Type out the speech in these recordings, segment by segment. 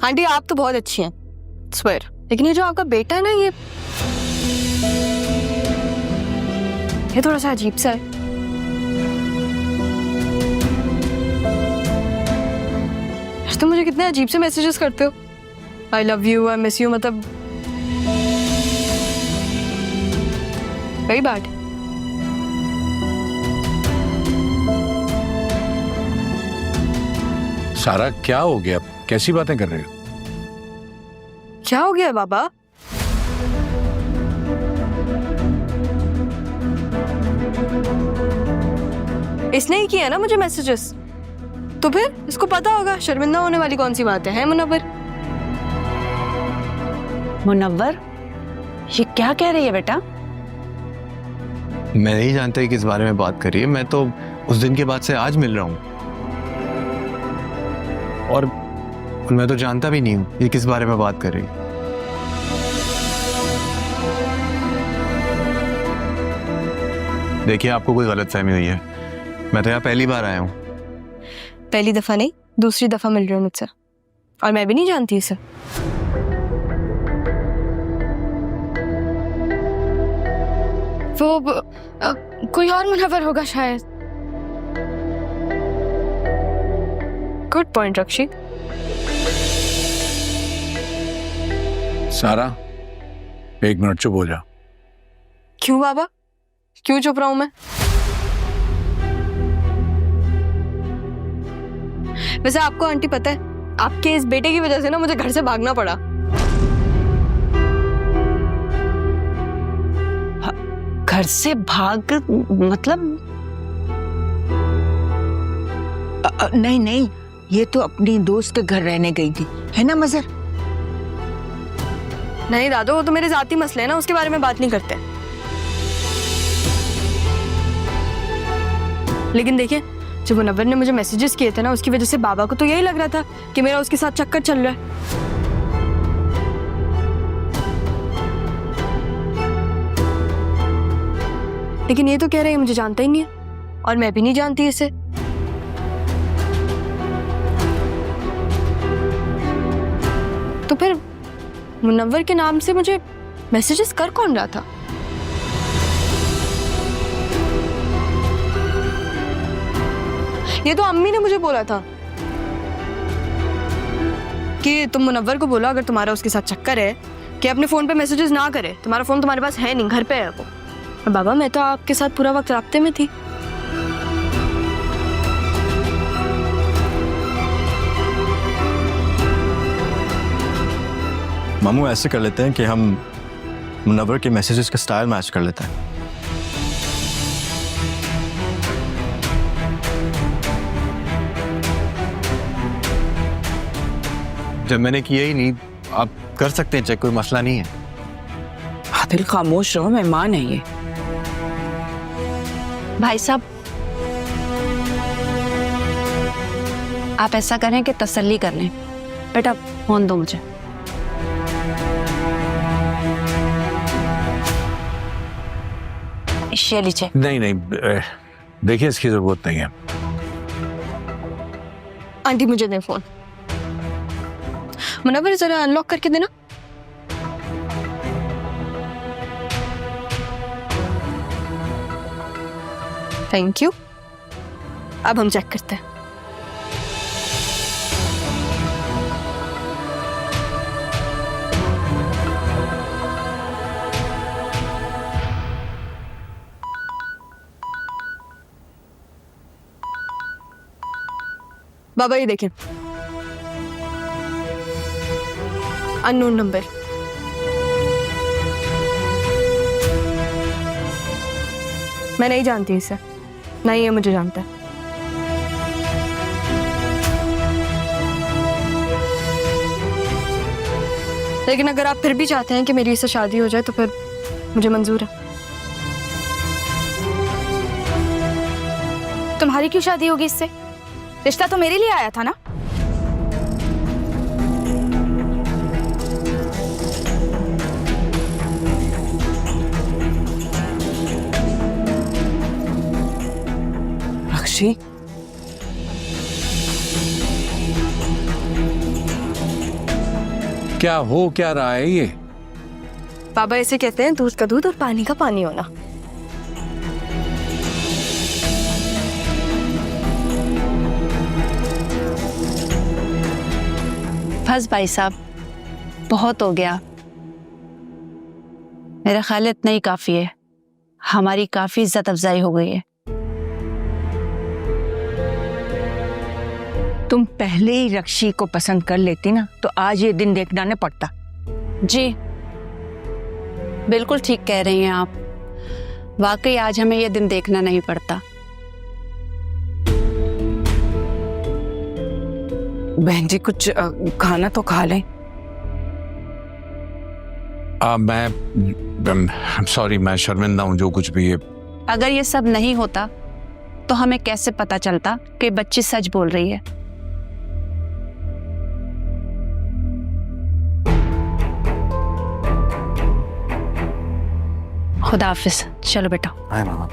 Aunty आप तो बहुत अच्छी हैं, स्वेर, लेकिन ये जो आपका बेटा है ना, ये थोड़ा सा अजीब सा है। तुम मुझे कितने अजीब से मैसेजेस करते हो, I love you, I miss you, मतलब वेरी बैड। सारा क्या हो गया, कैसी बातें कर रहे हो? क्या हो गया बाबा? इसने ही किया ना मुझे मैसेजेस, तो फिर इसको पता होगा, शर्मिंदा होने वाली कौन सी बात है मुनव्वर? मुनव्वर, ये क्या कह रही है बेटा? मैं नहीं जानता कि किस बारे में बात कर रही है। मैं तो उस दिन के बाद से आज मिल रहा हूँ और मैं तो जानता भी नहीं हूँ ये किस बारे में बात कर रही है। देखिए, आपको कोई गलतफहमी हुई है। मैं तो यहाँ पहली बार आया हूँ। पहली दफा नहीं, दूसरी दफा मिल रहे हो मुझसे, और मैं भी नहीं जानती इसे। वो कोई और मुनव्वर होगा शायद। Good point Rakshi. सारा, एक मिनट चुप हो जा। क्यों बाबा, क्यों चुप रहा हूं मैं? वैसे आपको आंटी पता है, आपके इस बेटे की वजह से ना मुझे घर से भागना पड़ा। घर से भाग मतलब? नहीं नहीं, ये तो अपनी दोस्त के घर रहने गई थी, है ना मजर? नहीं दादू, वो तो मेरे जाती मसले हैं ना, उसके बारे में बात नहीं करते। लेकिन देखिए, जब मुनव्वर ने मुझे मैसेजेस किए थे ना, उसकी वजह से बाबा को तो यही लग रहा था कि मेरा उसके साथ चक्कर चल रहा है। लेकिन ये तो कह रहे हैं मुझे जानता ही नहीं है, और मैं भी नहीं जानती इसे। तो फिर मुनव्वर के नाम से मुझे मैसेजेस कर कौन रहा था? ये तो अम्मी ने मुझे बोला था कि तुम मुनव्वर को बोलो, अगर तुम्हारा उसके साथ चक्कर है, कि अपने फोन पे मैसेजेस ना करे। तुम्हारा फोन तुम्हारे पास है नहीं, घर पे है वो। और बाबा, मैं तो आपके साथ पूरा वक्त राब्ते में थी। मामू, ऐसे कर लेते हैं कि हम मुनव्वर के मैसेजेस का स्टाइल मैच कर लेते हैं। जब मैंने किया ही नहीं, आप कर सकते हैं चेक, कोई मसला नहीं है। आदिल खामोश रहो, मेहमान है ये। भाई साहब, आप ऐसा करें कि तसल्ली कर लें। बेटा, फोन दो मुझे। ये लीजिए। नहीं नहीं, देखिए इसकी जरूरत नहीं है। आंटी मुझे दे फोन। मुनव्वर, जरा अनलॉक करके देना। Thank you. अब हम चेक करते हैं। बाबा, ये देखें, अननोन नंबर। मैं नहीं जानती इसे, नहीं ये मुझे जानता है। लेकिन अगर आप फिर भी चाहते हैं कि मेरी इससे शादी हो जाए, तो फिर मुझे मंजूर है। तुम्हारी क्यों शादी होगी इससे? रिश्ता तो मेरे लिए आया था ना। रक्षी, क्या हो क्या रहा है ये? बाबा ऐसे कहते हैं दूध का दूध और पानी का पानी होना। बस भाई साहब, बहुत हो गया। मेरा ख्याल है इतना ही काफी है। हमारी काफी इज्जत अफजाई हो गई है। तुम पहले ही रक्षी को पसंद कर लेती ना तो आज ये दिन देखना न पड़ता। जी बिल्कुल ठीक कह रही हैं आप। वाकई आज हमें ये दिन देखना नहीं पड़ता। बहन जी कुछ खाना तो खा लें। मैं सॉरी, मैं शर्मिंदा हूँ जो कुछ भी है। अगर ये सब नहीं होता तो हमें कैसे पता चलता कि बच्ची सच बोल रही है? खुदा हाफिज। चलो बेटा। हाय मामा।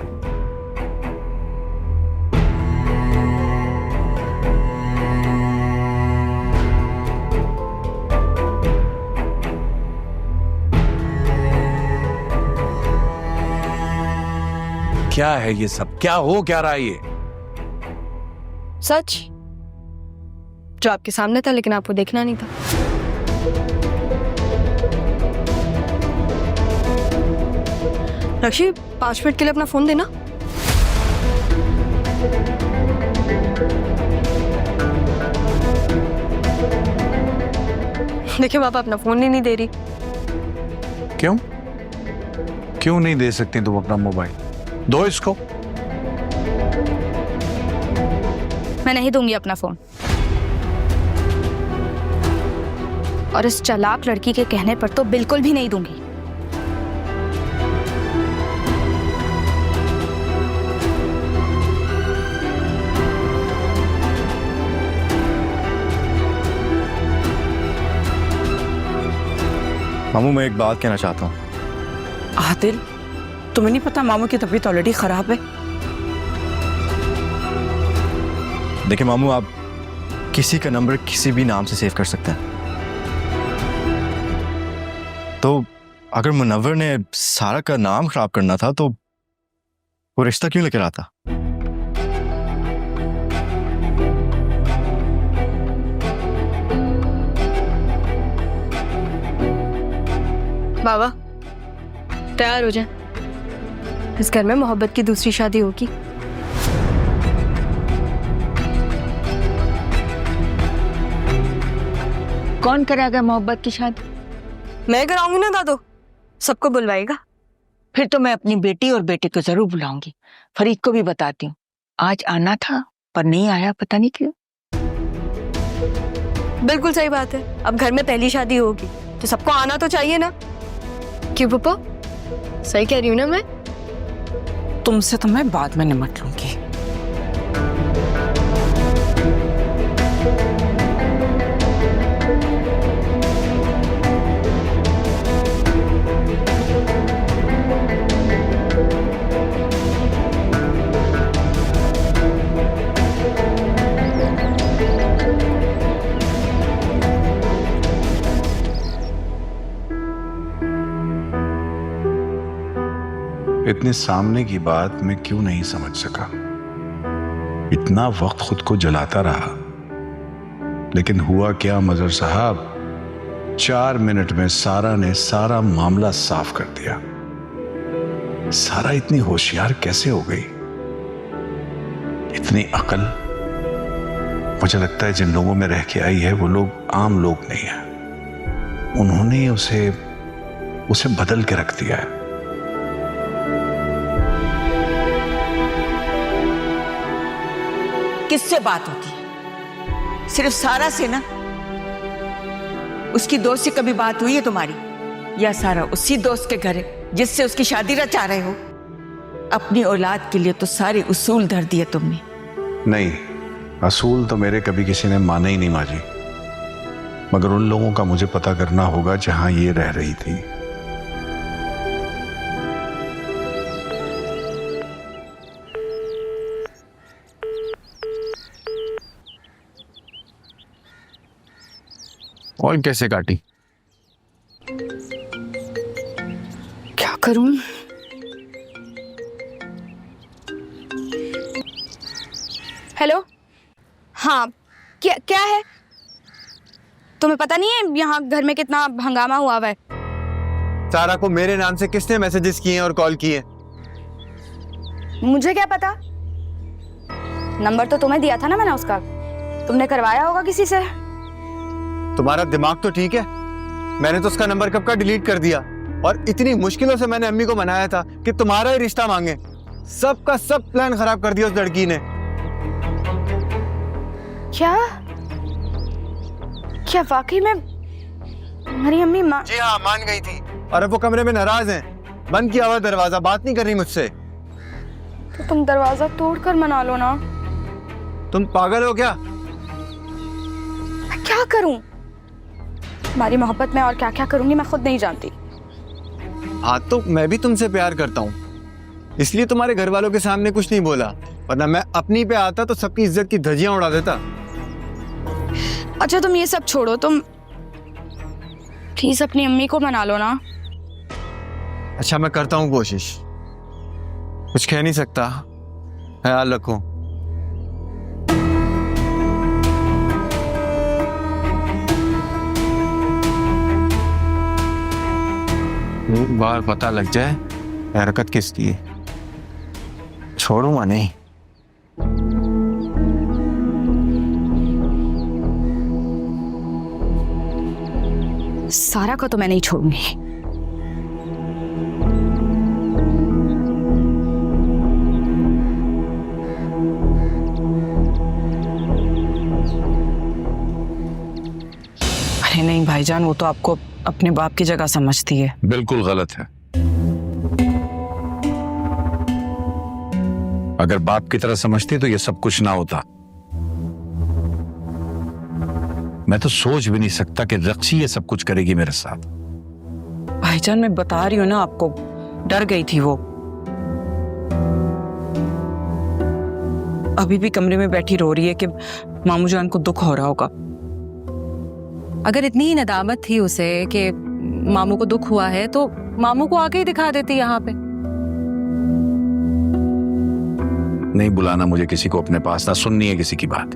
क्या है ये सब? क्या हो क्या रहा है ये? सच जो आपके सामने था लेकिन आपको देखना नहीं था। रक्षी 5 मिनट के लिए अपना फोन देना। देखिए पापा अपना फोन ही नहीं दे रही। क्यों क्यों नहीं दे सकती तुम अपना मोबाइल? दो इसको। मैं नहीं दूंगी अपना फोन। और इस चालाक लड़की के कहने पर तो बिल्कुल भी नहीं दूंगी। मामू मैं एक बात कहना चाहता हूँ। आदिल, तुम्हें नहीं पता मामू की तबीयत ऑलरेडी खराब है? देखिए मामू, आप किसी का नंबर किसी भी नाम से सेव कर सकते हैं। तो अगर मुनव्वर ने सारा का नाम खराब करना था तो वो रिश्ता क्यों लेकर आता? बाबा तैयार हो जाए, इस घर में मोहब्बत की दूसरी शादी होगी। कौन कराएगा मोहब्बत की शादी? मैं कराऊंगी ना दादू, सबको बुलवाएगा। फिर तो मैं अपनी बेटी और बेटे को जरूर बुलाऊंगी। फरीद को भी बताती हूँ। आज आना था पर नहीं आया, पता नहीं क्यों। बिल्कुल सही बात है, अब घर में पहली शादी होगी तो सबको आना तो चाहिए ना। क्यों पप्पा, सही कह रही हूँ ना मैं? तुमसे तो मैं बाद में निपट लूंगी। इतने सामने की बात मैं क्यों नहीं समझ सका? इतना वक्त खुद को जलाता रहा, लेकिन हुआ क्या मजर साहब, 4 मिनट में सारा ने सारा मामला साफ कर दिया। सारा इतनी होशियार कैसे हो गई? इतनी अकल। मुझे लगता है जिन लोगों में रह के आई है वो लोग आम लोग नहीं है। उन्होंने उसे बदल के रख दिया है। किससे बात होती है? सिर्फ सारा से ना? उसकी दोस्त से कभी बात हुई है तुम्हारी? या सारा उसी दोस्त के घर है जिससे उसकी शादी रचा रहे हो? अपनी औलाद के लिए तो सारे उसूल धर दिए तुमने। नहीं, असूल तो मेरे कभी किसी ने माने ही नहीं माँ जी। मगर उन लोगों का मुझे पता करना होगा जहां ये रह रही थी। और कैसे काटी? करूं? हेलो, हाँ, क्या क्या है? तुम्हें पता नहीं है यहाँ घर में कितना हंगामा हुआ हुआ है? सारा को मेरे नाम से किसने मैसेजेस किए और कॉल किए? मुझे क्या पता? नंबर तो तुम्हें दिया था ना मैंने उसका, तुमने करवाया होगा किसी से। तुम्हारा दिमाग तो ठीक है? मैंने तो उसका नंबर कब का डिलीट कर दिया, और इतनी मुश्किलों से मैंने अम्मी को मनाया था कि तुम्हारा ही रिश्ता मांगे। सबका सब प्लान खराब कर दिया उस लड़की ने। क्या क्या वाकई में हमारी अम्मी माँ? जी हाँ, मान गई थी, और अब वो कमरे में नाराज हैं। बंद किया हुआ दरवाजा, बात नहीं कर रही मुझसे। तो तुम दरवाजा तोड़कर मना लो ना। तुम पागल हो क्या? मैं क्या करूं? हमारी मोहब्बत में और क्या क्या करूंगी मैं खुद नहीं जानती। हाँ, तो मैं भी तुमसे प्यार करता हूँ, इसलिए तुम्हारे घर वालों के सामने कुछ नहीं बोला, वरना मैं अपनी पे आता तो सबकी इज्जत की धज्जियां उड़ा देता। अच्छा तुम ये सब छोड़ो, तुम प्लीज अपनी अम्मी को मना लो ना। अच्छा, मैं करता हूँ कोशिश, कुछ कह नहीं सकता। ख्याल रखो। एक बार पता लग जाए हरकत किसकी है, छोड़ूंगा नहीं। सारा को तो मैं नहीं छोड़ूंगी। अरे नहीं भाईजान, वो तो आपको अपने बाप की जगह समझती है। बिल्कुल गलत है। अगर बाप की तरह समझती तो ये सब कुछ ना होता। मैं तो सोच भी नहीं सकता कि रक्सी ये सब कुछ करेगी मेरे साथ। भाईजान मैं बता रही हूँ ना आपको, डर गई थी वो। अभी भी कमरे में बैठी रो रही है कि मामू जान को दुख हो रहा होगा। अगर इतनी ही नदामत थी उसे कि मामू को दुख हुआ है तो मामू को आके ही दिखा देती यहाँ पे। नहीं बुलाना मुझे किसी को अपने पास, ना सुननी है किसी की बात।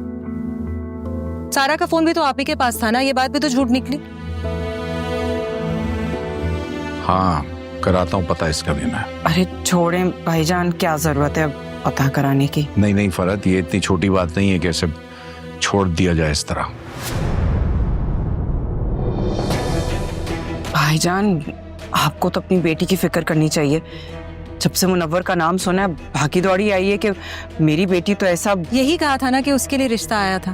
सारा का फोन भी तो आप ही के पास था ना, ये बात भी तो झूठ निकली। हाँ, कराता हूँ पता इसका भी मैं। अरे छोड़ें भाईजान, क्या जरूरत है पता कराने की। नहीं नहीं फरहत, ये इतनी छोटी बात नहीं है कि ऐसे छोड़ दिया जाए इस तरह। भाईजान आपको तो अपनी बेटी की फिक्र करनी चाहिए। जब से मुनव्वर का नाम सुना है भागी दौड़ी आई है कि मेरी बेटी तो ऐसा। यही कहा था ना कि उसके लिए रिश्ता आया था।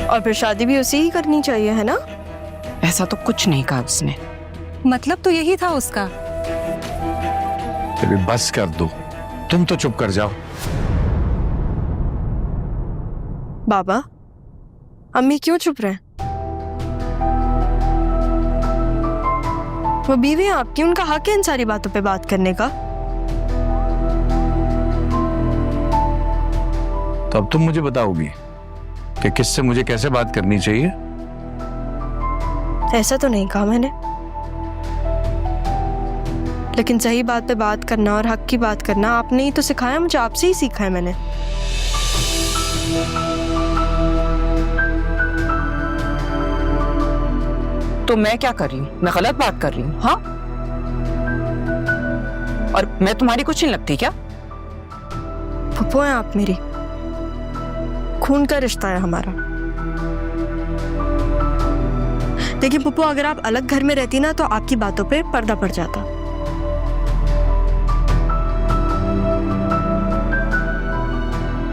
और फिर शादी भी उसी ही करनी चाहिए, है ना? ऐसा तो कुछ नहीं कहा उसने। मतलब तो यही था उसका। अभी बस कर दो, तुम तो चुप कर जाओ। बाबा, अम्मी क्यों चुप रहे? वो बीवी है आपकी, उनका हक है इन सारी बातों पे बात करने का। तो अब तुम मुझे बताओगी कि किससे मुझे कैसे बात करनी चाहिए? ऐसा तो नहीं कहा मैंने, लेकिन सही बात पे बात करना और हक की बात करना आपने ही तो सिखाया मुझे, आपसे ही सीखा है मैंने। तो मैं क्या कर रही हूँ? मैं गलत बात कर रही हूँ? हाँ, और मैं तुम्हारी कुछ नहीं लगती क्या? फुप्पो हैं आप मेरी, खून का रिश्ता है हमारा। देखिए पुप्पो, अगर आप अलग घर में रहती ना तो आपकी बातों पे पर्दा पड़ जाता।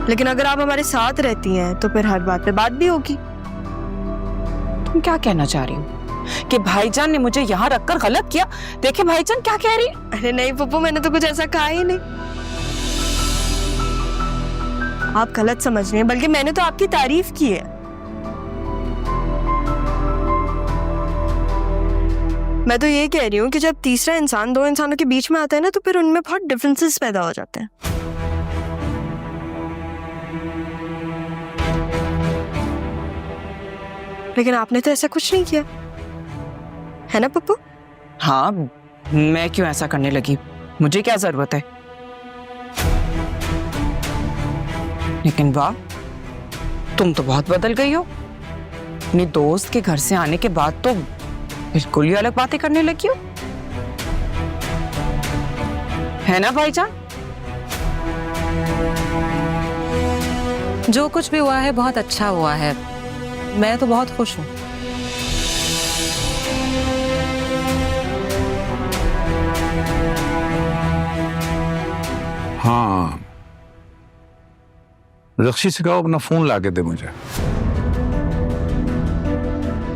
लेकिन अगर आप हमारे साथ रहती हैं तो फिर हर बात पे बात भी होगी। तुम क्या कहना चाह रही हो कि भाईजान ने मुझे यहाँ रखकर गलत किया? देखिए भाईजान क्या कह रही है। अरे नहीं पुप्पो, मैंने तो कुछ ऐसा कहा ही नहीं। आप गलत समझ रहे हैं, बल्कि मैंने तो आपकी तारीफ की है। मैं तो ये कह रही हूँ कि जब तीसरा इंसान दो इंसानों के बीच में आता है ना तो फिर उनमें बहुत डिफरेंसेस पैदा हो जाते हैं। लेकिन आपने तो ऐसा कुछ नहीं किया, है ना पप्पू? हाँ, मैं क्यों ऐसा करने लगी? मुझे क्या जरूरत है? लेकिन वाह, तुम तो बहुत बदल गई हो। अपने दोस्त के घर से आने के बाद तो बिल्कुल ही अलग बातें करने लगी हो, है ना भाईजान? जो कुछ भी हुआ है बहुत अच्छा हुआ है, मैं तो बहुत खुश हूँ। हाँ, रक्षी से कहो अपना फोन ला के दे मुझे,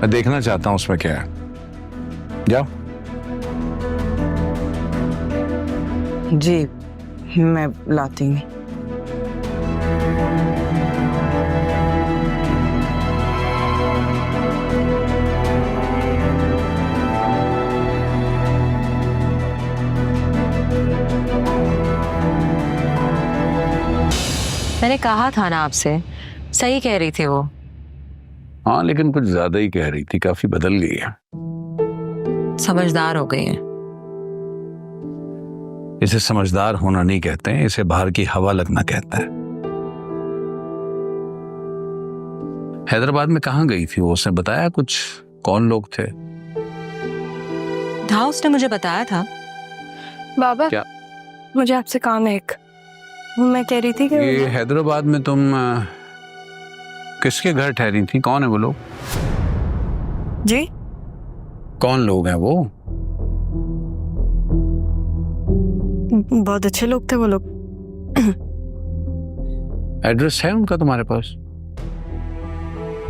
मैं देखना चाहता हूं उसमें क्या है। जाओ। जी, मैं लाती हूँ। मैंने कहा था ना आपसे, सही कह रही थी वो। हाँ, लेकिन कुछ ज्यादा ही कह रही थी, काफी बदल गई है। समझदार हो गई है। इसे समझदार होना नहीं कहते हैं, इसे बाहर की हवा लगना कहता है। हैदराबाद में कहाँ गई थी वो, उसने बताया कुछ? कौन लोग थे? हाँ, उसने मुझे बताया था। बाबा क्या? मुझे आपसे काम है एक। मैं कह रही थी कि ये हैदराबाद में तुम किसके घर ठहरी थी? कौन है वो लोग? जी, कौन लोग हैं वो? बहुत अच्छे लोग थे वो लोग। एड्रेस है उनका तुम्हारे पास?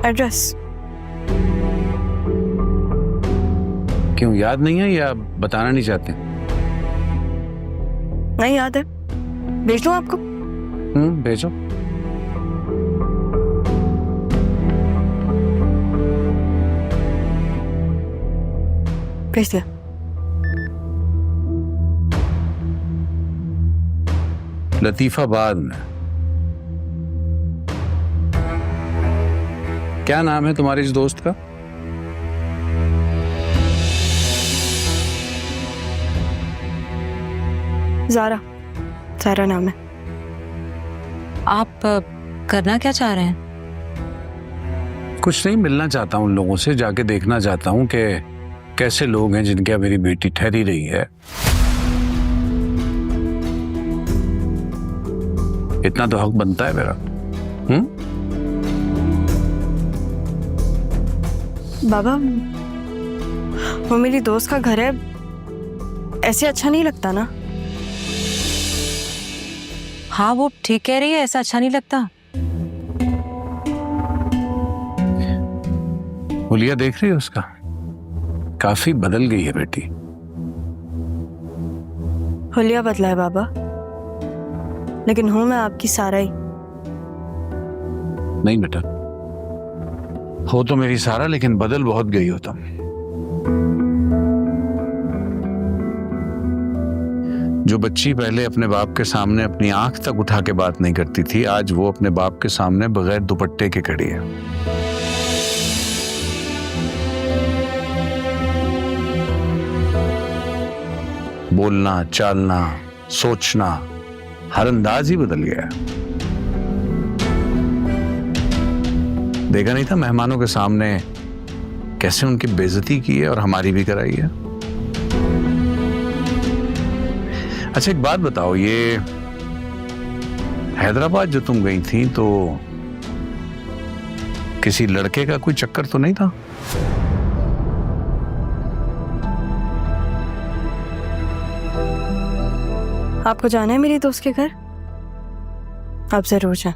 एड्रेस क्यों, याद नहीं है या बताना नहीं चाहते? नहीं याद है, भेज दूं आपको? भेजो। भेज दिया। लतीफाबाद में। क्या नाम है तुम्हारे इस दोस्त का? ज़ारा, ज़ारा नाम है। आप करना क्या चाह रहे हैं? कुछ नहीं, मिलना चाहता हूँ उन लोगों से, जाके देखना चाहता हूँ कि कैसे लोग हैं जिनके यहाँ मेरी बेटी ठहरी रही है। इतना तो हक बनता है मेरा। बाबा, वो मेरी दोस्त का घर है, ऐसे अच्छा नहीं लगता ना। हाँ, वो ठीक कह रही है, ऐसा अच्छा नहीं लगता। हुलिया देख रही है उसका, काफी बदल गई है बेटी। हुलिया बदला है बाबा, लेकिन हूं मैं आपकी सारा ही। नहीं बेटा, हो तो मेरी सारा, लेकिन बदल बहुत गई हो तुम। जो बच्ची पहले अपने बाप के सामने अपनी आंख तक उठा के बात नहीं करती थी, आज वो अपने बाप के सामने बगैर दुपट्टे के खड़ी है। बोलना, चालना, सोचना, हर अंदाज ही बदल गया है। देखा नहीं था मेहमानों के सामने कैसे उनकी बेइज्जती की है और हमारी भी कराई है। अच्छा, एक बात बताओ, ये हैदराबाद जो तुम गई थी तो किसी लड़के का कोई चक्कर तो नहीं था? आपको जाना है मेरी दोस्त के घर? आप जरूर जाएं।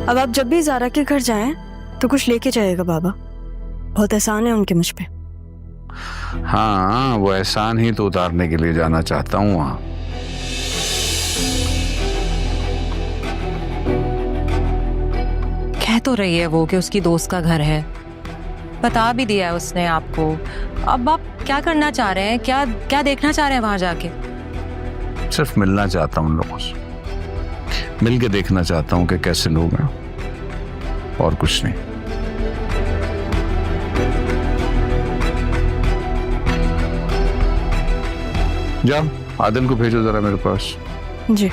अब आप जब भी ज़ारा के घर जाएं तो कुछ लेके जाइएगा बाबा, बहुत एहसान है उनके मुझ पे। हाँ, वो एहसान ही तो उतारने के लिए जाना चाहता हूँ वहां। कह तो रही है वो कि उसकी दोस्त का घर है, बता भी दिया है उसने आपको। अब आप क्या करना चाह रहे हैं? क्या क्या देखना चाह रहे हैं वहां जाके? सिर्फ मिलना चाहता हूँ उन लोगों से। मिल के देखना चाहता हूं कि कैसे लोग हैं, और कुछ नहीं। जा, आदिल को भेजो जरा मेरे पास। जी।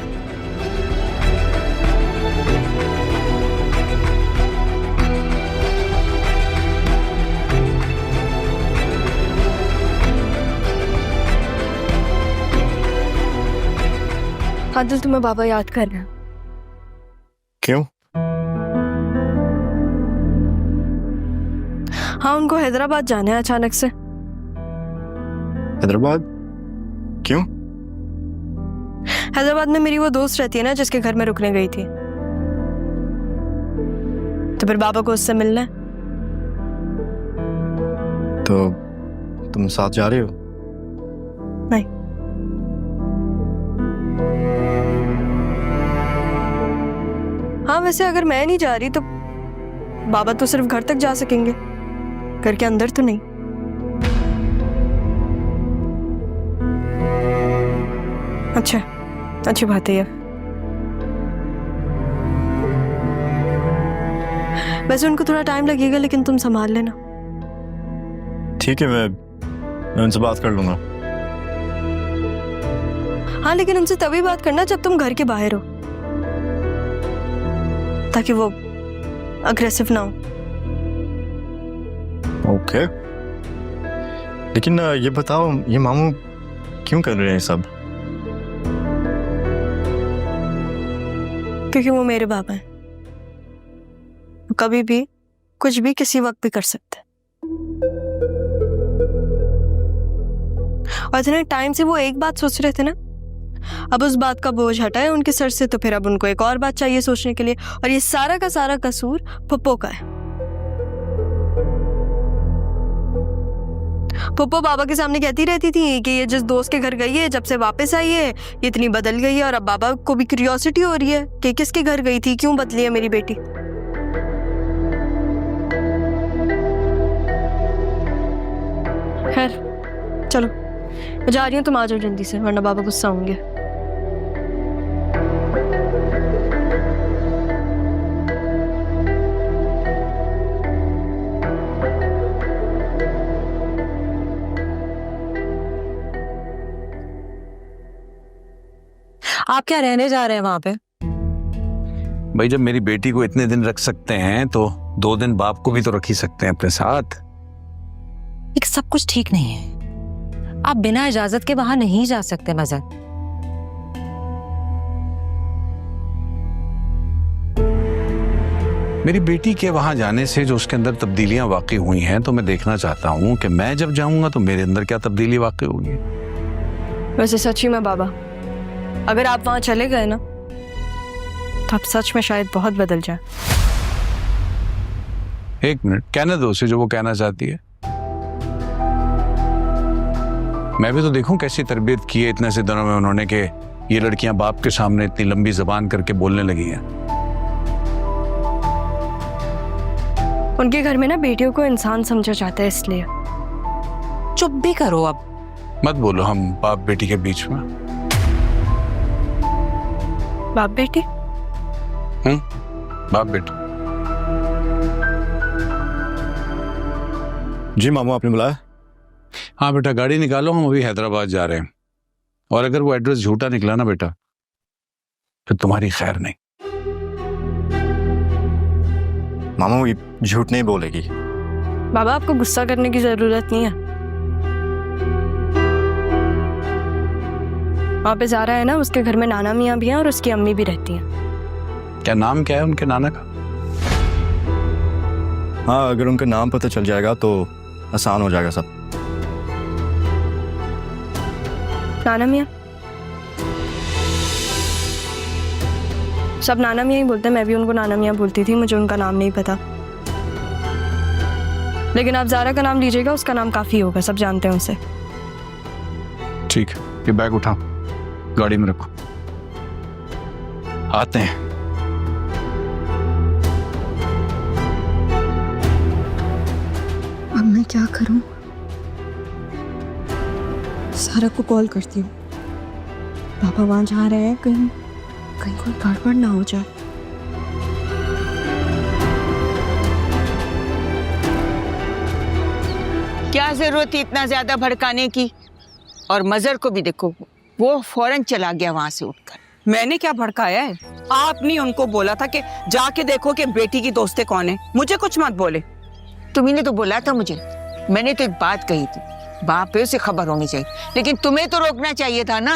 आदिल, तुम्हें बाबा याद कर रहे हैं। क्यों? हाँ, उनको हैदराबाद जाना है अचानक से। हैदराबाद क्यों? हैदराबाद में मेरी वो दोस्त रहती है ना, जिसके घर में रुकने गई थी, तो फिर बाबा को उससे मिलना है। तो तुम साथ जा रहे हो? नहीं। हाँ, वैसे अगर मैं नहीं जा रही तो बाबा तो सिर्फ घर तक जा सकेंगे, घर के अंदर तो नहीं। अच्छा, अच्छी बात है ये। वैसे उनको थोड़ा टाइम लगेगा, लेकिन तुम संभाल लेना। ठीक है, मैं उनसे बात कर लूंगा। हाँ, लेकिन उनसे तभी बात करना जब तुम घर के बाहर हो, ताकि वो अग्रेसिव ना हो। ओके, लेकिन ये बताओ, ये मामू क्यों कर रहे हैं सब? क्योंकि वो मेरे बाबा हैं। वो कभी भी कुछ भी किसी वक्त भी कर सकते हैं। और इतने टाइम से वो एक बात सोच रहे थे ना, अब उस बात का बोझ हटा है उनके सर से, तो फिर अब उनको एक और बात चाहिए सोचने के लिए, और ये सारा का सारा कसूर पप्पो का है। पप्पो बाबा के सामने कहती रहती थी कि ये जिस दोस्त के घर गई है, जब से वापस आई है ये इतनी बदल गई है, और अब बाबा को भी क्यूरियोसिटी हो रही है कि किसके घर गई थी, क्यों बदली है मेरी बेटी। खैर चलो, मैं जा रही हूँ, तुम आ जाओ जल्दी से, वरना बाबा गुस्सा होंगे। आप क्या रहने जा रहे हैं वहां पे? भाई, जब मेरी बेटी को इतने दिन रख सकते हैं तो 2 दिन बाप को भी तो रख ही सकते हैं अपने साथ। एक सब कुछ ठीक नहीं है, आप बिना इजाजत के वहां नहीं जा सकते मजहर। मेरी बेटी के वहां जाने से जो उसके अंदर तब्दीलियां वाकई हुई हैं, तो मैं देखना चाहता हूं कि मैं जब जाऊंगा तो मेरे अंदर क्या तब्दीली वाकई होगी। वैसे सच्ची में बाबा, अगर आप वहां चले गए ना, तो आप सच में शायद बहुत बदल जाए। 1 मिनट, कहने दो उसे जो वो कहना चाहती है। मैं भी तो देखूं कैसी तरबियत की है इतने से दिनों में उन्होंने, कि ये लड़कियां बाप के सामने इतनी लंबी जबान करके बोलने लगी हैं। उनके घर में ना बेटियों को इंसान समझा जाता है, इसलिए। चुप भी करो अब। मत बोलो हम बाप बेटी के बीच में। बाप बेटी? बाप बेटी। जी मामू, आपने बुलाया? हाँ बेटा, गाड़ी निकालो, हम अभी हैदराबाद जा रहे हैं, और अगर वो एड्रेस झूठा निकला ना बेटा, फिर तुम्हारी खैर नहीं। मामू ये झूठ नहीं बोलेगी। बाबा, आपको गुस्सा करने की जरूरत नहीं है। वहां पे जा रहा है ना, उसके घर में नाना मियाँ भी हैं और उसकी अम्मी भी रहती हैं। क्या नाम क्या है उनके नाना का? हाँ, अगर उनका नाम पता चल जाएगा तो आसान हो जाएगा सब। नाना मियाँ? सब नाना मियाँ ही बोलते हैं, मैं भी उनको नाना मियाँ बोलती थी, मुझे उनका नाम नहीं पता। लेकिन आप ज़ारा का नाम लीजिएगा, उसका नाम काफ़ी होगा, सब जानते हैं उसे। ठीक है, ये बैग उठाओ, गाड़ी में रखो, आते हैं। अब मैं क्या करूं? सारा को कॉल करती हूँ। पापा वहां जा रहे हैं कहीं, कहीं कोई गड़बड़ ना हो जाए। क्या जरूरत थी इतना ज्यादा भड़काने की? और मजर को भी देखो, वो फौरन चला गया वहां से उठकर। मैंने क्या भड़काया है? आपने उनको बोला था कि जाके देखो कि बेटी की दोस्तें कौन है, मुझे कुछ मत बोले। तुम्ही ने तो बोला था मुझे, मैंने तो एक बात कही थी, बाप पे उसे खबर होनी चाहिए, लेकिन तुम्हें तो रोकना चाहिए था ना।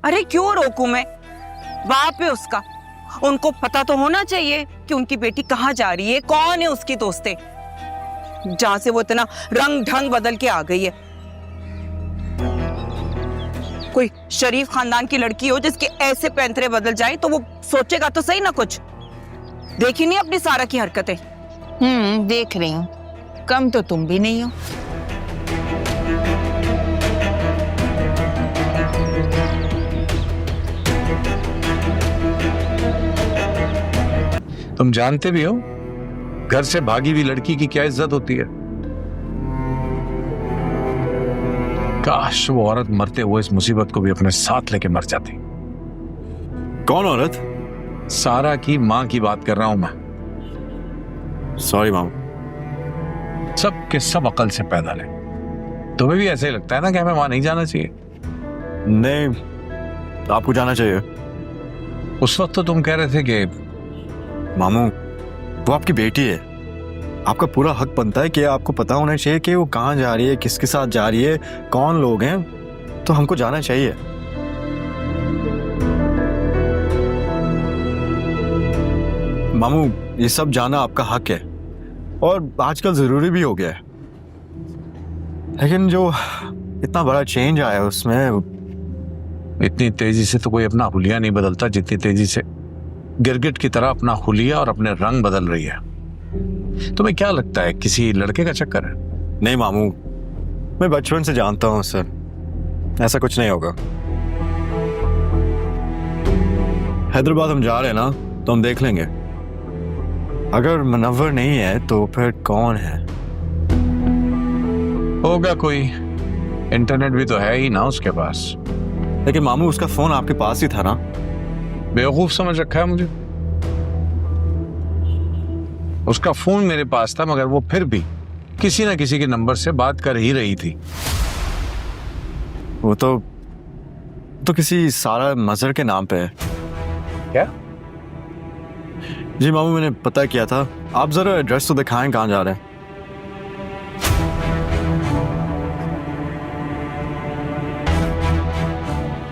अरे क्यों रोकूं मैं? बाप है उसका, उनको पता तो होना चाहिए कि उनकी बेटी कहाँ जा रही है, कौन है उसकी दोस्तें, जहां से वो इतना रंग ढंग बदल के आ गई है। कोई शरीफ खानदान की लड़की हो जिसके ऐसे पैंतरे बदल जाए तो वो सोचेगा तो सही ना कुछ। देखी नहीं अपनी सारा की हरकतें? देख रही हूँ, कम तो तुम भी नहीं हो। तुम जानते भी हो घर से भागी हुई लड़की की क्या इज्जत होती है। काश वो औरत मरते हुए इस मुसीबत को भी अपने साथ लेके मर जाती। कौन औरत? सारा की मां की बात कर रहा हूं मैं। सॉरी मामू। सब के सब अकल से पैदा ले। तुम्हें भी ऐसे ही लगता है ना कि हमें वहां नहीं जाना चाहिए? नहीं, आपको जाना चाहिए। उस वक्त तो तुम कह रहे थे कि मामू, वो आपकी बेटी है, आपका पूरा हक बनता है कि आपको पता होना चाहिए कि वो कहाँ जा रही है, किसके साथ जा रही है, कौन लोग हैं, तो हमको जाना चाहिए। मामू, ये सब जाना आपका हक है और आजकल जरूरी भी हो गया है, लेकिन जो इतना बड़ा चेंज आया उसमें, इतनी तेजी से तो कोई अपना हुलिया नहीं बदलता जितनी तेजी से गिरगिट की तरह अपना हुलिया और अपने रंग बदल रही है। तुम्हें क्या लगता है किसी लड़के का चक्कर है? नहीं मामू, मैं बचपन से जानता हूँ सर, ऐसा कुछ नहीं होगा। हैदराबाद हम जा रहे हैं ना, तो हम देख लेंगे। अगर मुनव्वर नहीं है तो फिर कौन है? होगा कोई, इंटरनेट भी तो है ही ना उसके पास। लेकिन मामू, उसका फोन आपके पास ही था ना? बेवकूफ समझ रखा है मुझे? उसका फोन मेरे पास था, मगर वो फिर भी किसी ना किसी के नंबर से बात कर ही रही थी। वो तो किसी सारा मजहर के नाम पे है। क्या? जी मामू, मैंने पता किया था। आप जरा एड्रेस तो दिखाएं कहाँ जा रहे हैं।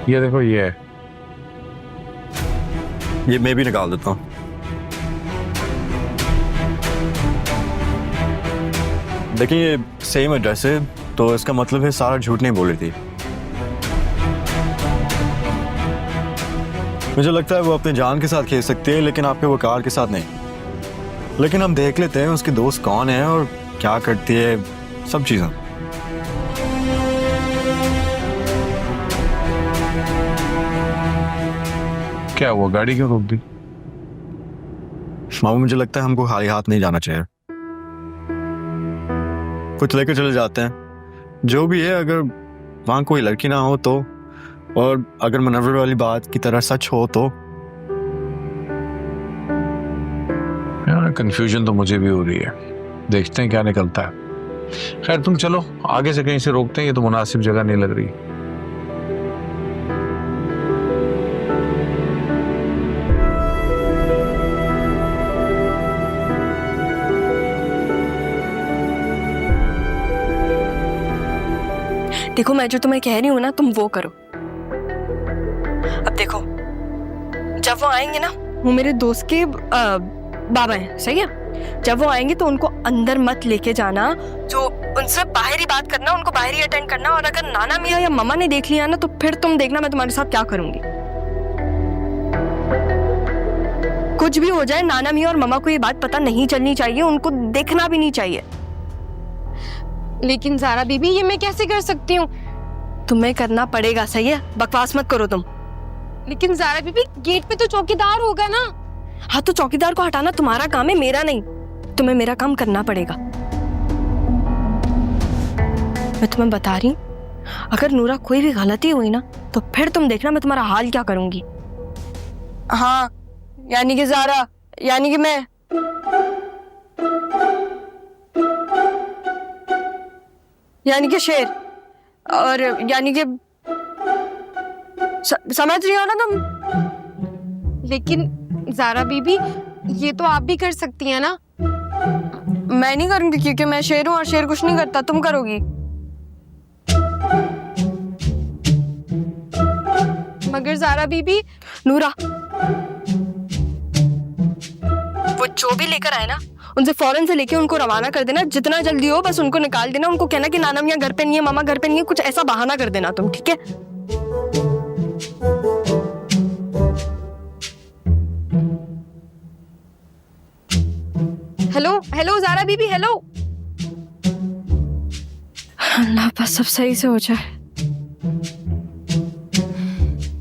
ये देखो, ये है। ये मैं भी निकाल देता हूँ। देखिए, ये सेम एड्रेस है, तो इसका मतलब है सारा झूठ नहीं बोल रही थी। मुझे लगता है वो अपने जान के साथ खेल सकती है, लेकिन आपके वकार के साथ नहीं। लेकिन हम देख लेते हैं उसकी दोस्त कौन है और क्या करती है, सब चीजें। क्या हुआ, गाड़ी क्यों रोक दी? मामू, मुझे लगता है हमको खाली हाथ नहीं जाना चाहिए, कुछ लेकर चले जाते हैं। जो भी है, अगर वहां कोई लड़की ना हो तो, और अगर मुनव्वर वाली बात की तरह सच हो तो। यार, कंफ्यूजन तो मुझे भी हो रही है, देखते हैं क्या निकलता है। खैर तुम चलो, आगे से कहीं से रोकते हैं, ये तो मुनासिब जगह नहीं लग रही। देखो, मैं जो तुम्हें कह रही हूँ ना, तुम वो करो। अब देखो, जब वो आएंगे ना, वो मेरे दोस्त के बाबा हैं, सही है? जब वो आएंगे तो उनको अंदर मत लेके जाना, जो उनसे बाहर ही बात करना, उनको बाहर ही अटेंड करना। और अगर नाना मियाँ या मम्मा ने देख लिया ना, तो फिर तुम देखना मैं तुम्हारे साथ क्या करूंगी। कुछ भी हो जाए, नाना मियाँ और मम्मा को ये बात पता नहीं चलनी चाहिए, उनको देखना भी नहीं चाहिए। लेकिन ज़ारा बीबी, ये मैं कैसे कर सकती हूँ? तुम्हें करना पड़ेगा, सही है? बकवास मत करो तुम। लेकिन ज़ारा बीबी, गेट पे तो चौकीदार होगा ना। हाँ, तो चौकीदार को हटाना तुम्हारा काम है, मेरा नहीं। तुम्हें मेरा काम करना पड़ेगा। मैं तुम्हें बता रही हूँ, अगर नूरा कोई भी गलती हुई ना, तो फिर तुम देखना मैं तुम्हारा हाल क्या करूंगी। हाँ, यानी कि ज़ारा, यानी कि मैं। यानी कि शेर, और यानी कि समझ रही हो ना तुम? लेकिन ज़ारा बीबी, ये तो आप भी कर सकती हैं ना। मैं नहीं करूंगी क्योंकि मैं शेर हूं और शेर कुछ नहीं करता, तुम करोगी। मगर ज़ारा बीबी, नूरा, वो जो भी लेकर आए ना, उनसे फौरन से लेके उनको रवाना कर देना, जितना जल्दी हो बस उनको निकाल देना। उनको कहना कि नाना मियाँ घर पे नहीं है, मामा घर पे नहीं है, कुछ ऐसा बहाना कर देना तुम, ठीक है? हेलो हेलो ज़ारा बीबी, हेलो। अल्लाह बस सब सही से हो जाए।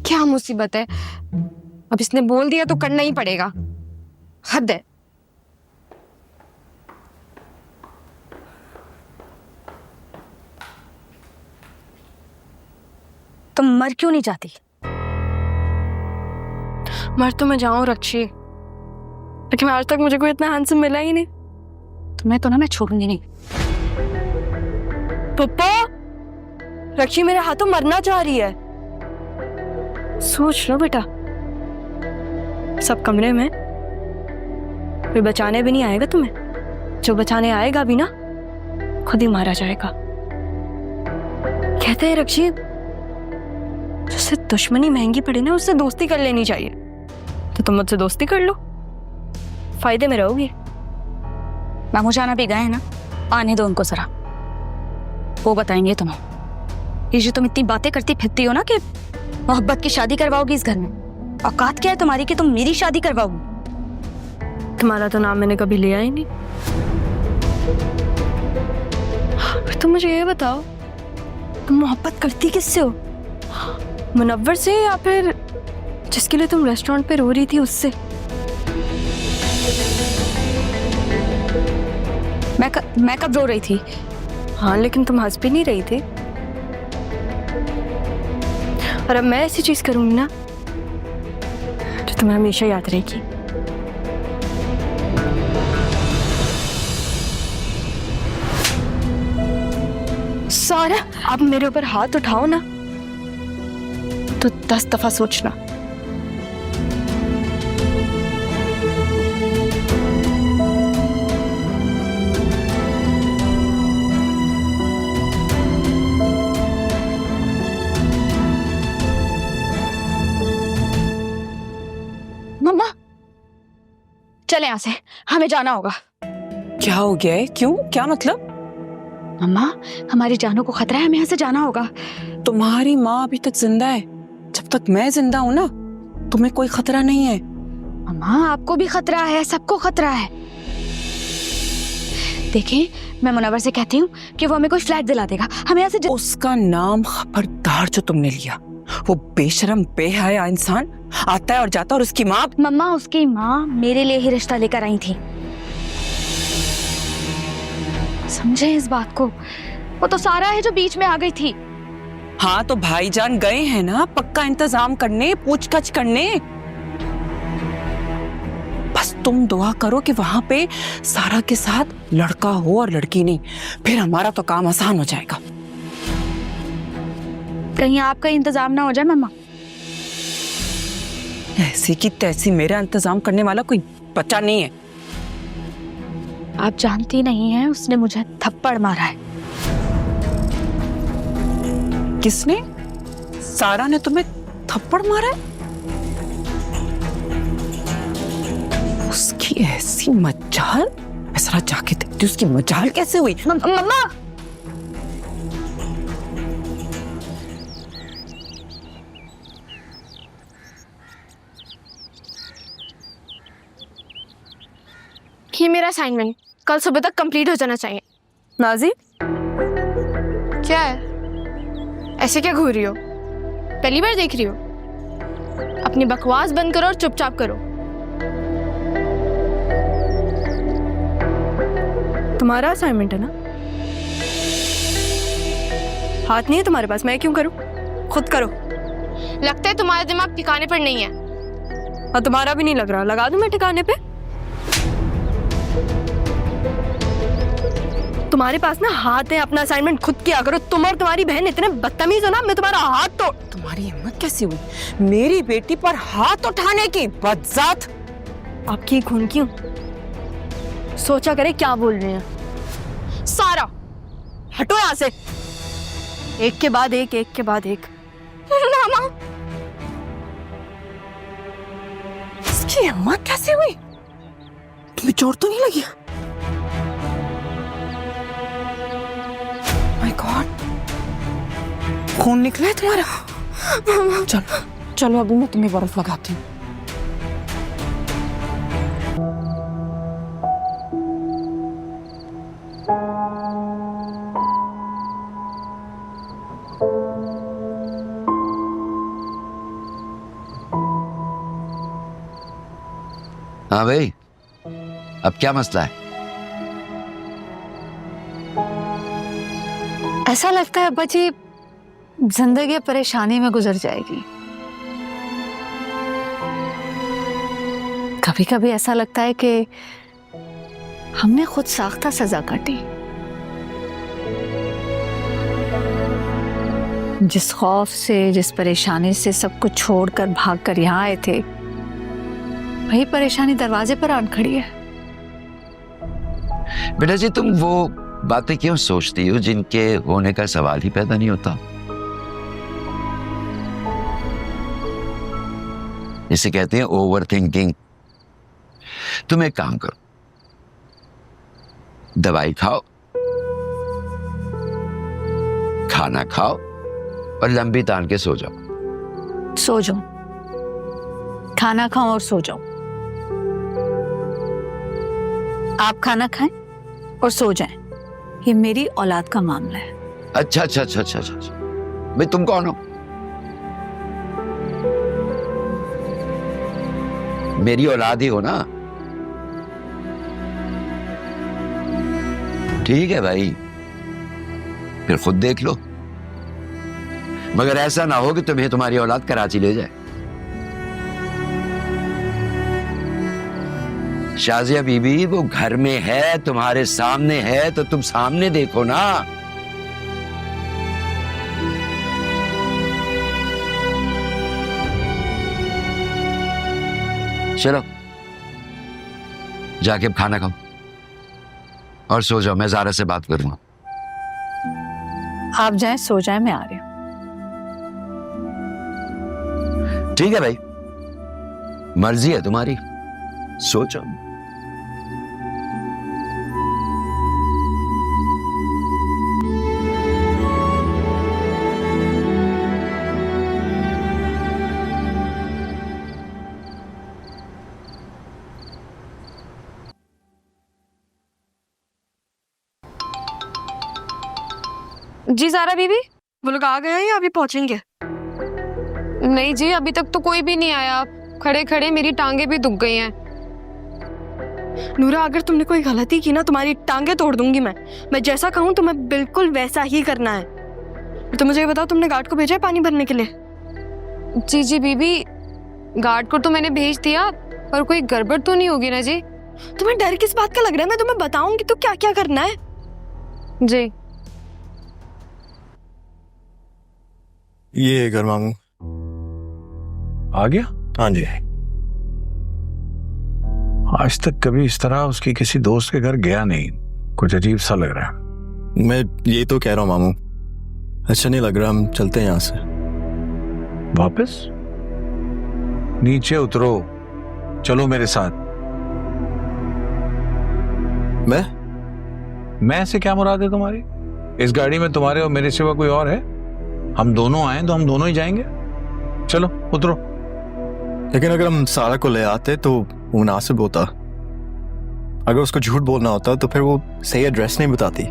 क्या मुसीबत है, अब इसने बोल दिया तो करना ही पड़ेगा। हद है। तुम मर क्यों नहीं जाती? मर तो मैं जाऊं रक्षी, लेकिन आज तक मुझे कोई इतना हैंडसम मिला ही नहीं। तुम्हें तो ना मैं छोड़ूंगी नहीं। पप्पा, रक्षी मेरे हाथों मरना चाह रही है। सोच लो बेटा, सब कमरे में, कोई बचाने भी नहीं आएगा तुम्हें। जो बचाने आएगा भी ना, खुद ही मारा जाएगा। कहते हैं रक्षी, जिससे दुश्मनी महंगी पड़े ना, उससे दोस्ती कर लेनी चाहिए। तो तुम मुझसे दोस्ती कर लो, फायदे में रहोगी। मामू जाना भी गए ना, आने दो उनको जरा, वो बताएंगे तुम्हें। ये जो तुम इतनी बातें करती फिरती हो ना कि मोहब्बत की शादी करवाओगी इस घर में, औकात क्या है तुम्हारी कि तुम मेरी शादी करवाओगी? तुम्हारा तो नाम मैंने कभी लिया ही नहीं। तुम मुझे ये बताओ, तुम मोहब्बत करती किससे हो? मुनव्वर से या फिर जिसके लिए तुम रेस्टोरेंट पे रो रही थी उससे? मैं कब रो रही थी? हाँ, लेकिन तुम हंस भी नहीं रही थी। और अब मैं ऐसी चीज करूंगी ना जो तुम्हें हमेशा याद रहेगी। सारा, अब मेरे ऊपर हाथ उठाओ ना तो 10 दफा सोचना। मम्मा, चले यहाँ से, हमें जाना होगा। क्या हो गया है? क्यों? क्या मतलब? मम्मा, हमारी जानों को खतरा है, हमें यहाँ से जाना होगा। तुम्हारी माँ अभी तक जिंदा है, जब तक मैं जिंदा हूं ना, तुम्हें कोई खतरा नहीं है। मम्मा, आपको भी खतरा है, सबको खतरा है। देखिए, मैं मुनव्वर से कहती हूँ कि वो हमें कोई फ्लैट दिला देगा, हमें यहाँ से उसका नाम खबरदार जो तुमने लिया। वो बेशरम बेहया इंसान आता है और जाता है, और उसकी माँ। मम्मा, उसकी माँ मेरे लिए ही रिश्ता लेकर आई थी, समझे इस बात को। वो तो सारा है जो बीच में आ गई थी। हाँ, तो भाईजान गए हैं ना पक्का इंतजाम करने, पूछताछ करने। बस तुम दुआ करो कि वहां पे सारा के साथ लड़का हो और लड़की नहीं, फिर हमारा तो काम आसान हो जाएगा। कहीं आपका इंतजाम ना हो जाए मम्मा। ऐसी की तैसी मेरा इंतजाम करने वाला कोई बच्चा नहीं है। आप जानती नहीं हैं, उसने मुझे थप्पड़ मारा है। किसने? सारा ने तुम्हें थप्पड़ मारा है? उसकी ऐसी मजाल, मैं जरा जाके देखती उसकी मजाल कैसे हुई। मम्मा, ये मेरा असाइनमेंट कल सुबह तक कंप्लीट हो जाना चाहिए। नाजी, क्या है, ऐसे क्या घूर रही हो? पहली बार देख रही हो? अपनी बकवास बंद करो और चुपचाप करो। तुम्हारा असाइनमेंट है ना? हाथ नहीं है तुम्हारे पास, मैं क्यों करूं? खुद करो। लगता है तुम्हारा दिमाग ठिकाने पर नहीं है। और तुम्हारा भी नहीं लग रहा, लगा दूं मैं ठिकाने पे? तुम्हारे पास ना हाथ है, अपना असाइनमेंट खुद किया करो। तुम और तुम्हारी बहन इतने बदतमीज हो ना, मैं तुम्हारा हाथ तोड़। तुम्हारी हिम्मत कैसे हुई मेरी बेटी पर हाथ उठाने की? बदजात! आपकी खून क्यों? सोचा करे क्या बोल रहे हैं। सारा हटो यहाँ से, एक के बाद एक, एक के बाद एक। मामा इसकी हिम्मत कैसे हुई? तुम्हें चोट तो नहीं लगी? माय गॉड, खून निकला है तुम्हारा। चलो चलो, अभी मैं तुम्हें बर्फ लगाती हूँ। हाँ भाई, अब क्या मसला है? ऐसा लगता है अब्बा जी जिंदगी परेशानी में गुजर जाएगी। कभी कभी ऐसा लगता है कि हमने खुद साख्ता सजा काटी। जिस खौफ से, जिस परेशानी से सब कुछ छोड़कर भागकर यहाँ आए थे, वही परेशानी दरवाजे पर आन खड़ी है। बेटा जी, तुम वो बातें क्यों सोचती हो जिनके होने का सवाल ही पैदा नहीं होता? इसे कहते हैं ओवर थिंकिंग। तुम एक काम करो, दवाई खाओ, खाना खाओ और लंबी तान के सो जाओ। सो जाओ, खाना खाओ और सो जाओ। आप खाना खाएं और सो जाएं। ये मेरी औलाद का मामला है। अच्छा अच्छा अच्छा अच्छा अच्छा, भाई तुम कौन हो? मेरी औलाद ही हो ना? ठीक है भाई, फिर खुद देख लो, मगर ऐसा ना हो कि तुम्हें तुम्हारी औलाद कराची ले जाए। शाजिया बीबी वो घर में है, तुम्हारे सामने है, तो तुम सामने देखो ना। चलो जाके अब खाना खाओ और सो जाओ, मैं ज़ारा से बात करूंगा। आप जाएं, सो जाएं, मैं आ रही हूं। ठीक है भाई, मर्जी है तुम्हारी, सो जाओ। जी सारा बीबी। वो लोग आ गए हैं या अभी पहुंचेंगे? नहीं जी, अभी तक तो कोई भी नहीं आया। खड़े खड़े मेरी टांगे भी दुख गई हैं। नूरा, अगर तुमने कोई गलती की ना, तुम्हारी टांगे तोड़ दूंगी मैं जैसा कहूँ तुम्हें बिल्कुल वैसा ही करना है। तो मुझे ये बताओ, तुमने गार्ड को भेजा है पानी भरने के लिए? जी जी बीबी, गार्ड को तो मैंने भेज दिया, पर कोई गड़बड़ तो नहीं होगी ना जी? तुम्हें डर किस बात का लग रहा है? मैं तुम्हें बताऊंगी तो क्या क्या करना है। जी ये घर मांगू। आ गया? हाँ जी। आज तक कभी इस तरह उसकी किसी दोस्त के घर गया नहीं, कुछ अजीब सा लग रहा है। मैं ये तो कह रहा हूँ मामू, अच्छा नहीं लग रहा, हम चलते हैं यहाँ से। वापस? नीचे उतरो, चलो मेरे साथ। मैं से क्या मुराद है तुम्हारी? इस गाड़ी में तुम्हारे और मेरे सिवा कोई और है? हम दोनों आए तो हम दोनों ही जाएंगे। चलो उतरो। लेकिन अगर हम सारा को ले आते तो वो मुनासिब होता। अगर उसको झूठ बोलना होता तो फिर वो सही एड्रेस नहीं बताती।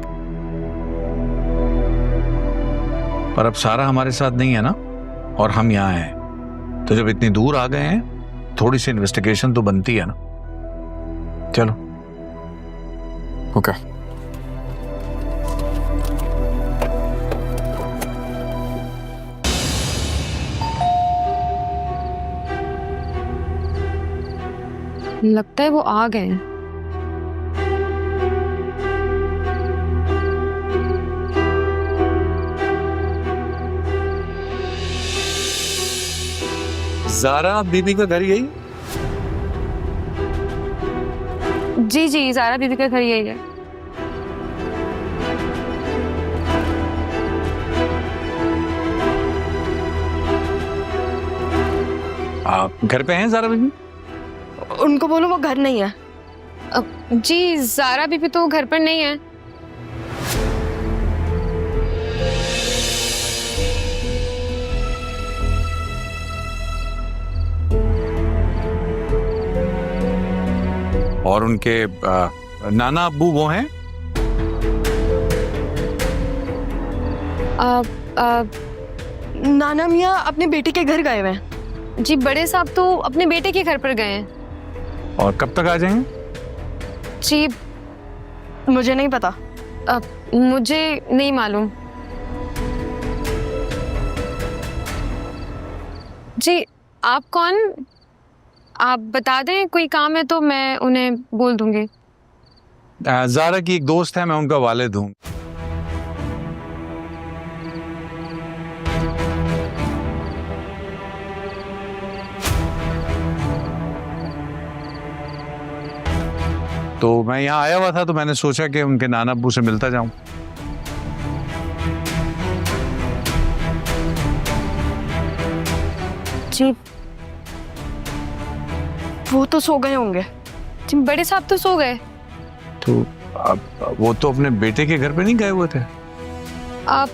पर अब सारा हमारे साथ नहीं है ना, और हम यहाँ हैं, तो जब इतनी दूर आ गए हैं थोड़ी सी इन्वेस्टिगेशन तो बनती है ना। चलो। ओके। लगता है वो आ गए हैं। जारा बीबी का घर यही? जी जी, ज़ारा बीबी का घर यही है। आप घर पे हैं जारा बीबी? उनको बोलो वो घर नहीं है। जी, ज़ारा बीबी तो घर पर नहीं है। और उनके नाना अब्बू वो हैं? नाना मियाँ अपने बेटे के घर गए हुए हैं। जी, बड़े साहब तो अपने बेटे के घर पर गए हैं। और कब तक आ जाएंगे? जी, मुझे नहीं पता। मुझे नहीं मालूम। जी, आप कौन? आप बता दें, कोई काम है तो मैं उन्हें बोल दूंगी। जारा की एक दोस्त है, मैं उनका वालिद हूँ। तो मैं यहाँ आया हुआ था तो मैंने सोचा कि उनके नाना अब्बू से मिलता जाऊं। जी, वो तो सो गए होंगे। जी, बड़े साहब तो सो गए। तो अब वो तो अपने बेटे के घर पे नहीं गए हुए थे? आप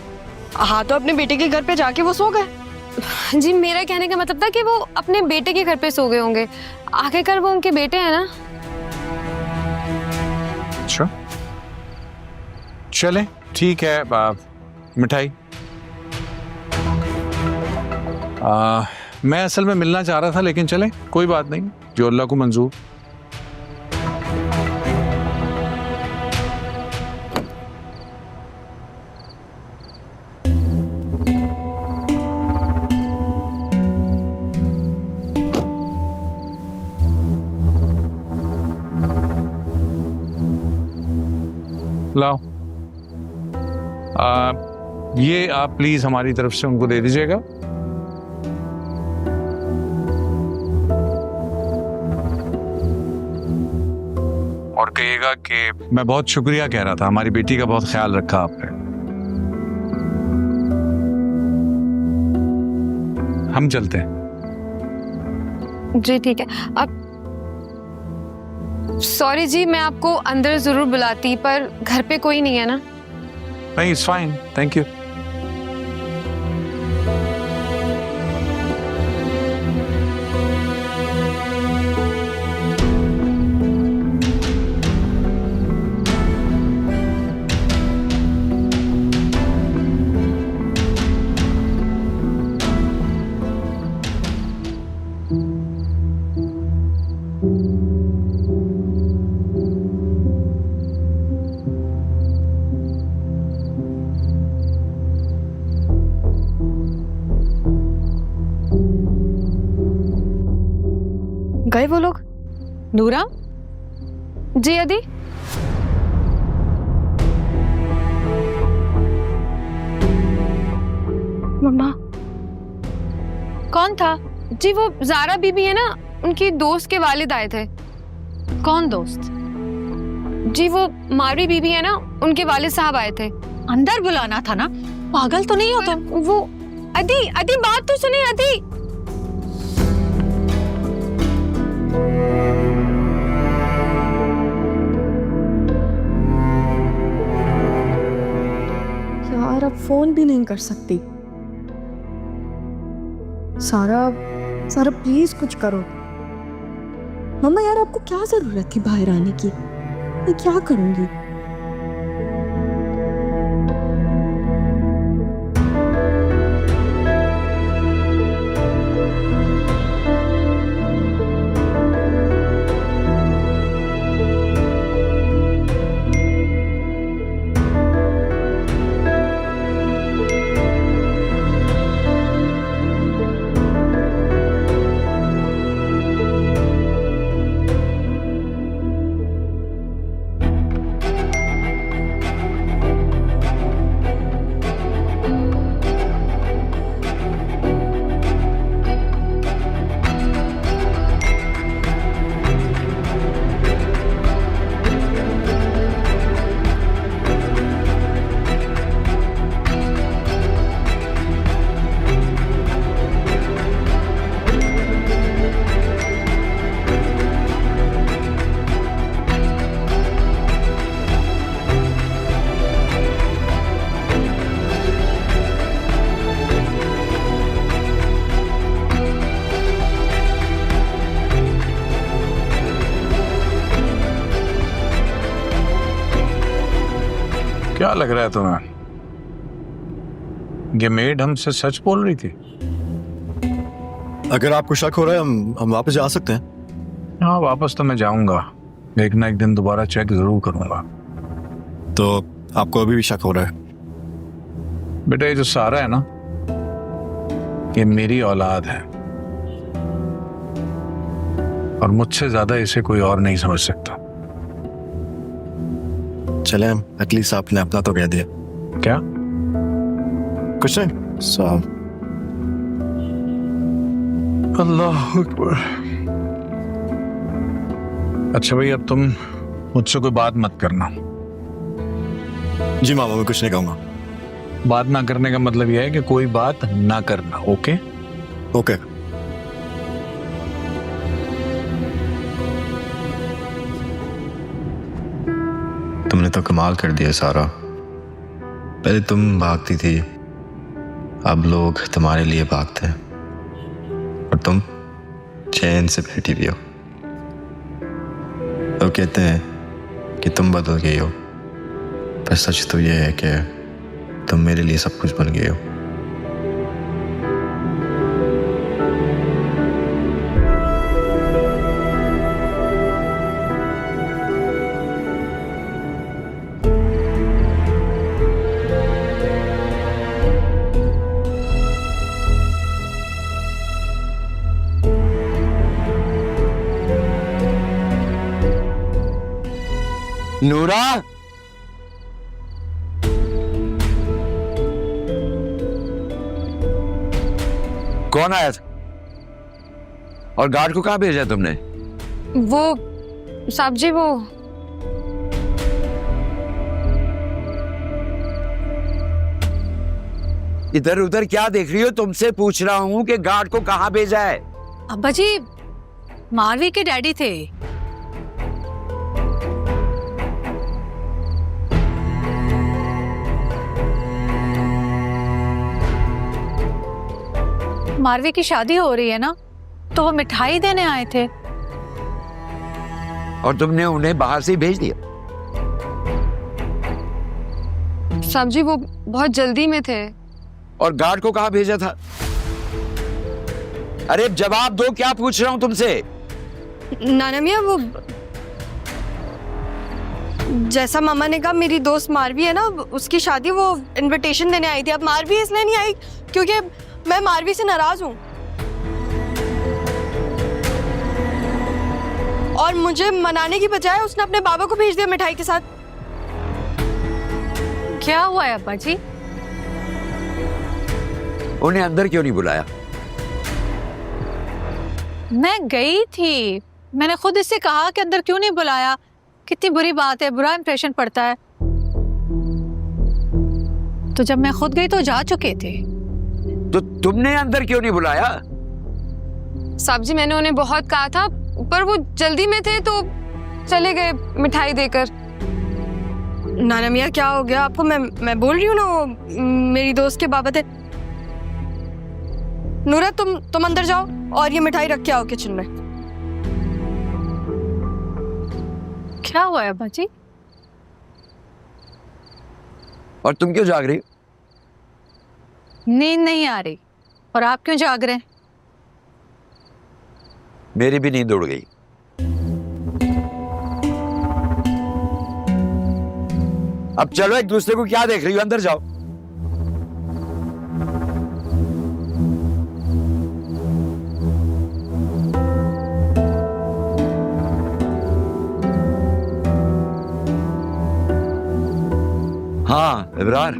हाँ, तो अपने बेटे के घर पे जाके वो सो गए। जी, मेरा कहने का मतलब था कि वो अपने बेटे के घर पे सो गए होंगे। आखिरकार वो उनके बेटे हैं ना। अच्छा, चले ठीक है। मिठाई मैं असल में मिलना चाह रहा था, लेकिन चले कोई बात नहीं, जो अल्लाह को मंजूर। लाओ, ये आप प्लीज हमारी तरफ से उनको दे दीजिएगा। और कहिएगा कि मैं बहुत शुक्रिया कह रहा था, हमारी बेटी का बहुत ख्याल रखा आपने। हम चलते हैं। जी ठीक है। अब सॉरी जी, मैं आपको अंदर जरूर बुलाती, पर घर पे कोई नहीं है ना। नहीं, इट्स फाइन, थैंक यू। गए वो लोग? नूरा, जी अदी। मम्मा, कौन था? जी, वो ज़ारा बीबी है ना, उनकी दोस्त के वालिद आए थे। कौन दोस्त? जी, वो मारवी बीबी है ना, उनके वालिद साहब आए थे। अंदर बुलाना था ना, पागल तो नहीं हो तुम? वो अदी अदी, बात तो सुनिए अदी। यार अब फोन भी नहीं कर सकती। सारा सारा प्लीज कुछ करो। मम्मा यार, आपको क्या जरूरत थी बाहर आने की? मैं क्या करूंगी? क्या लग रहा है तुम्हें? ये मेड हमसे सच बोल रही थी? अगर आपको शक हो रहा है हम वापस जा सकते हैं। हाँ, वापस तो मैं जाऊंगा, एक ना एक दिन दोबारा चेक जरूर करूंगा। तो आपको अभी भी शक हो रहा है? बेटा, ये जो सारा है ना, ये मेरी औलाद है और मुझसे ज्यादा इसे कोई और नहीं समझ सकता। चले, एटलीस्ट आपने अपना तो कह दिया। क्या? कुछ नहीं, साहब। अल्लाह अकबर। अच्छा भाई, अब तुम मुझसे कोई बात मत करना। जी मामा, मैं कुछ नहीं कहूंगा। बात ना करने का मतलब यह है कि कोई बात ना करना। ओके? ओके। तुमने तो कमाल कर दिया सारा। पहले तुम भागती थी, अब लोग तुम्हारे लिए भागते हैं और तुम चैन से बैठी भी हो। तो कहते हैं कि तुम बदल गई हो, पर सच तो ये है कि तुम मेरे लिए सब कुछ बन गए हो। नूरा, कौन आया था और गार्ड को कहाँ भेजा तुमने? वो साहब जी, वो इधर उधर क्या देख रही हो? तुमसे पूछ रहा हूँ कि गार्ड को कहाँ भेजा है? अब्बा जी, मारवी के डैडी थे। मारवी की शादी हो रही है ना, तो वो मिठाई देने आए थे। और तुमने उन्हें बाहर से ही भेज दिया? साहब जी, वो बहुत जल्दी में थे। और गार्ड को कहाँ भेजा था? अरे जवाब दो, क्या पूछ रहा हूं तुमसे? नाना मियाँ, वो जैसा मामा ने कहा, मेरी दोस्त मारवी है ना, उसकी शादी वो इनविटेशन देने आई थी। अब मारवी इसलिए नहीं आई क्योंकि मैं मारवी से नाराज हूं और मुझे मनाने की बजाय उसने अपने बाबा को भेज दिया मिठाई के साथ। क्या हुआ है अब्बा जी? उन्हें अंदर क्यों नहीं बुलाया? मैं गई थी, मैंने खुद इससे कहा कि अंदर क्यों नहीं बुलाया। कितनी बुरी बात है, बुरा इंप्रेशन पड़ता है। तो जब मैं खुद गई तो जा चुके थे। तो तुमने अंदर क्यों नहीं बुलाया? साहब जी, मैंने उन्हें बहुत कहा था, पर वो जल्दी में थे तो चले गए मिठाई देकर। नाना मियाँ, क्या हो गया आपको? मैं बोल रही हूँ ना, वो मेरी दोस्त के बाबा थे। नूरा, तुम अंदर जाओ और ये मिठाई रख के आओ किचन में। क्या हुआ है अब्बा जी? और तुम क्यों जाग रही हो? नींद नहीं आ रही। और आप क्यों जाग रहे हैं? मेरी भी नींद उड़ गई। अब चलो, एक दूसरे को क्या देख रही हो? अंदर जाओ। हाँ इब्रार,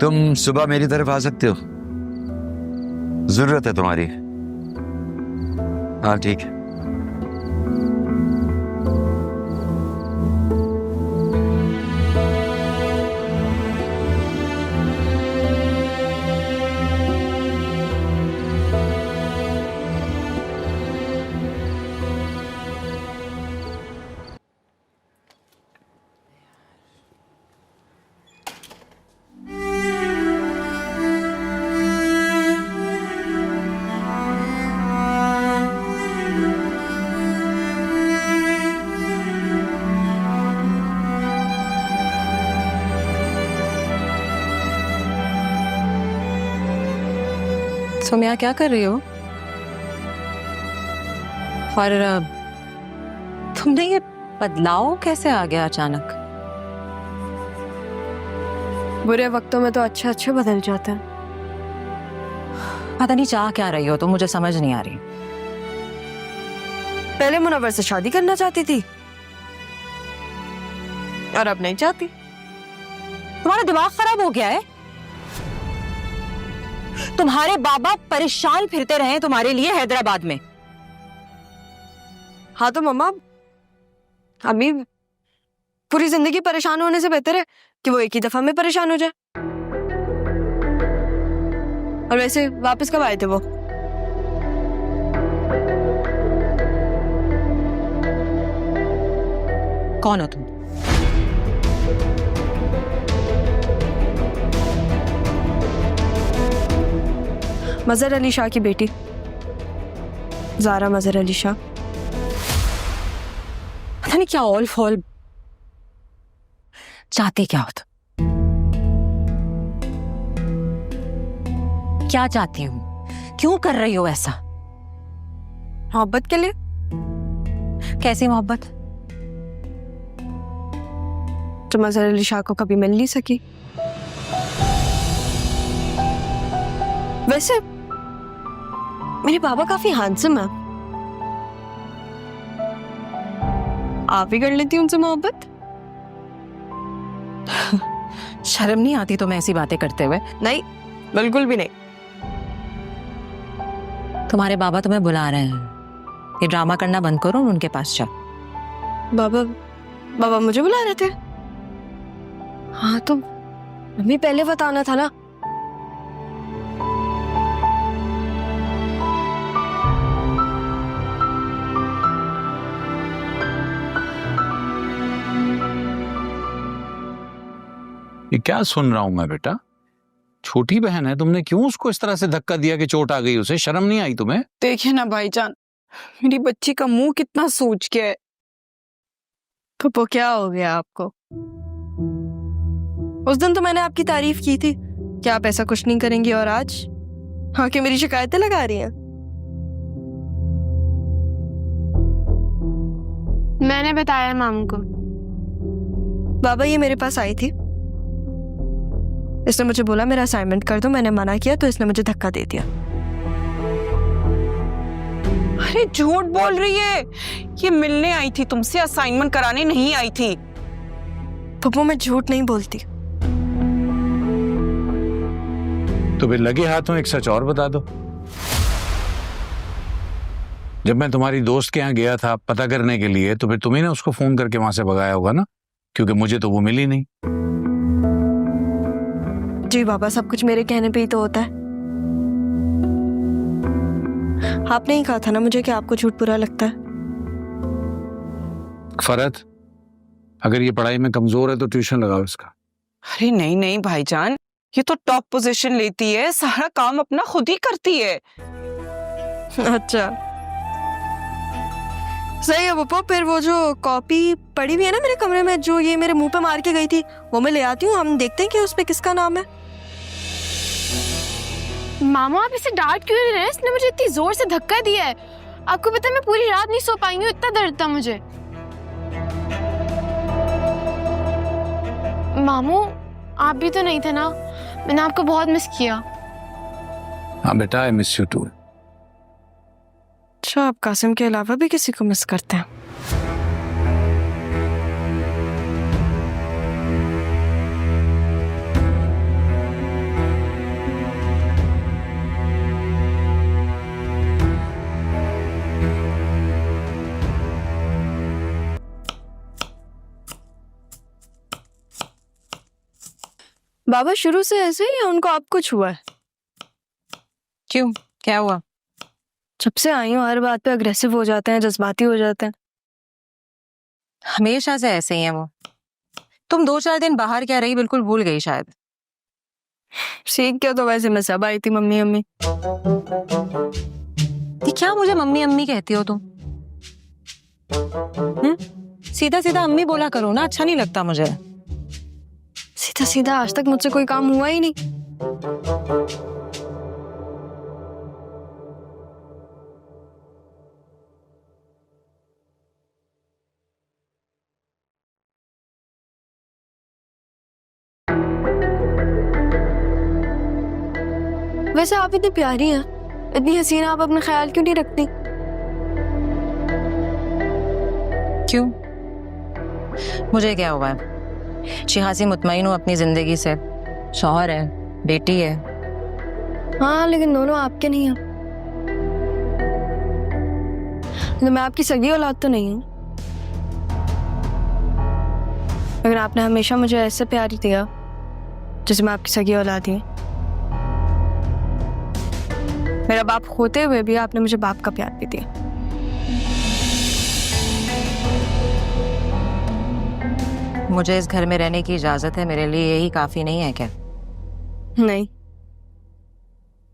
तुम सुबह मेरी तरफ आ सकते हो, जरूरत है तुम्हारी। हाँ ठीक है। सोम्या क्या कर रही हो? और तुमने ये बदलाव कैसे आ गया अचानक? बुरे वक्तों में तो अच्छे अच्छे बदल जाते हैं। पता नहीं चाह क्या रही हो तुम, मुझे समझ नहीं आ रही। पहले मुनव्वर से शादी करना चाहती थी और अब नहीं चाहती। तुम्हारा दिमाग खराब हो गया है? तुम्हारे बाबा परेशान फिरते रहे तुम्हारे लिए हैदराबाद में। हाँ तो मम्मा, अम्मी पूरी जिंदगी परेशान होने से बेहतर है कि वो एक ही दफा में परेशान हो जाए। और वैसे वापस कब आए थे वो? कौन हो तुम? मजहर अली शाह की बेटी ज़ारा मजहर अली शाह। पता नहीं क्या ऑल फॉल चाहते क्या हो तुम? क्या चाहती हूँ? क्यों कर रही हो ऐसा? मोहब्बत के लिए। कैसी मोहब्बत? जो मजहर अली शाह को कभी मिल नहीं सकी। वैसे मेरे बाबा काफी हैंडसम है, आप ही कर लेती उनसे मोहब्बत? शर्म नहीं आती तुम्हें ऐसी बातें करते हुए? नहीं, बिल्कुल भी नहीं। तुम्हारे बाबा तुम्हें बुला रहे हैं, ये ड्रामा करना बंद करो और उनके पास जाओ। बाबा मुझे बुला रहे थे? हाँ तो मम्मी पहले बताना था ना। ये क्या सुन रहा हूं मैं बेटा? छोटी बहन है, तुमने क्यों उसको इस तरह से धक्का दिया कि चोट आ गई उसे? शर्म नहीं आई तुम्हें? देखिए ना भाईजान, मेरी बच्ची का मुंह कितना सूज गया है। पप्पो क्या हो गया आपको? उस दिन तो मैंने आपकी तारीफ की थी कि आप ऐसा कुछ नहीं करेंगी, और आज हाँ कि मेरी शिकायतें लगा रही हैं। मैंने बताया मामू को। बाबा ये मेरे पास आई थी, इसने मुझे बोला मेरा असाइनमेंट कर दो, मैंने मना किया तो इसने मुझे धक्का दे दिया। अरे झूठ बोल रही है, ये मिलने आई थी तुमसे, असाइनमेंट कराने नहीं आई थी। पप्पू मैं झूठ नहीं बोलती। तो फिर लगे हाथों एक सच और बता दो। जब मैं तुम्हारी दोस्त के यहाँ गया था पता करने के लिए, तो फिर तुम्ही ने उसको फोन करके वहां से भगाया होगा ना, क्योंकि मुझे तो वो मिली नहीं। जी बाबा, सब कुछ मेरे कहने पे ही तो होता है। आपने ही कहा था ना मुझे कि आपको झूठ बुरा लगता है। फरत, अगर ये पढ़ाई में कमजोर है तो ट्यूशन लगाओ इसका। अरे नहीं नहीं भाईजान, ये तो टॉप पोजीशन लेती है, सारा काम अपना खुद ही करती है। अच्छा सही है पप्पू, फिर वो जो कॉपी पड़ी हुई है ना मेरे कमरे में, जो ये मेरे मुंह पे मार के गई थी, वो मैं ले आती हूँ, हम देखते हैं कि उस पे किसका नाम है। मामा आप इसे डांट क्यों रहे हैं? इसने मुझे इतनी जोर से धक्का दिया है। आपको पता है मैं पूरी रात नहीं सो पाई हूँ, इतना दर्द था मुझे। मामू आप भी तो नहीं थे ना, मैंने आपको बहुत मिस किया। हाँ बेटा, आई मिस यू टू। अच्छा, आप कासिम के अलावा भी किसी को मिस करते हैं? बाबा शुरू से ऐसे ही या उनको आप कुछ हुआ है? क्यों, क्या हुआ? जब से आई हूँ हर बात पे अग्रेसिव हो जाते हैं, जज्बाती हो जाते हैं। हमेशा से ऐसे ही है वो। तुम 2-4 दिन बाहर क्या रही, बिल्कुल भूल गई शायद। सीख क्या, तो वैसे मैं सब आई थी मम्मी अम्मी। ये क्या मुझे मम्मी अम्मी कहती हो तुम? सीधा सीधा अम्मी बोला करो ना, अच्छा नहीं लगता मुझे। सीधा सीधा आज तक मुझसे कोई काम हुआ ही नहीं। वैसे आप इतनी प्यारी हैं, इतनी हसीन, आप अपना ख्याल क्यों नहीं रखती? क्यों? मुझे क्या हुआ है? शिहाजी मुतमईन हूँ अपनी जिंदगी से, शौहर है, बेटी है। हाँ, लेकिन दोनों आपके नहीं हैं। तो मैं आपकी सगी औलाद तो नहीं हूँ, लेकिन आपने हमेशा मुझे ऐसे प्यार दिया जैसे मैं आपकी सगी औलाद ही। मेरा बाप होते हुए भी आपने मुझे बाप का प्यार भी दिया। मुझे इस घर में रहने की इजाजत है, मेरे लिए यही काफी नहीं है क्या? नहीं।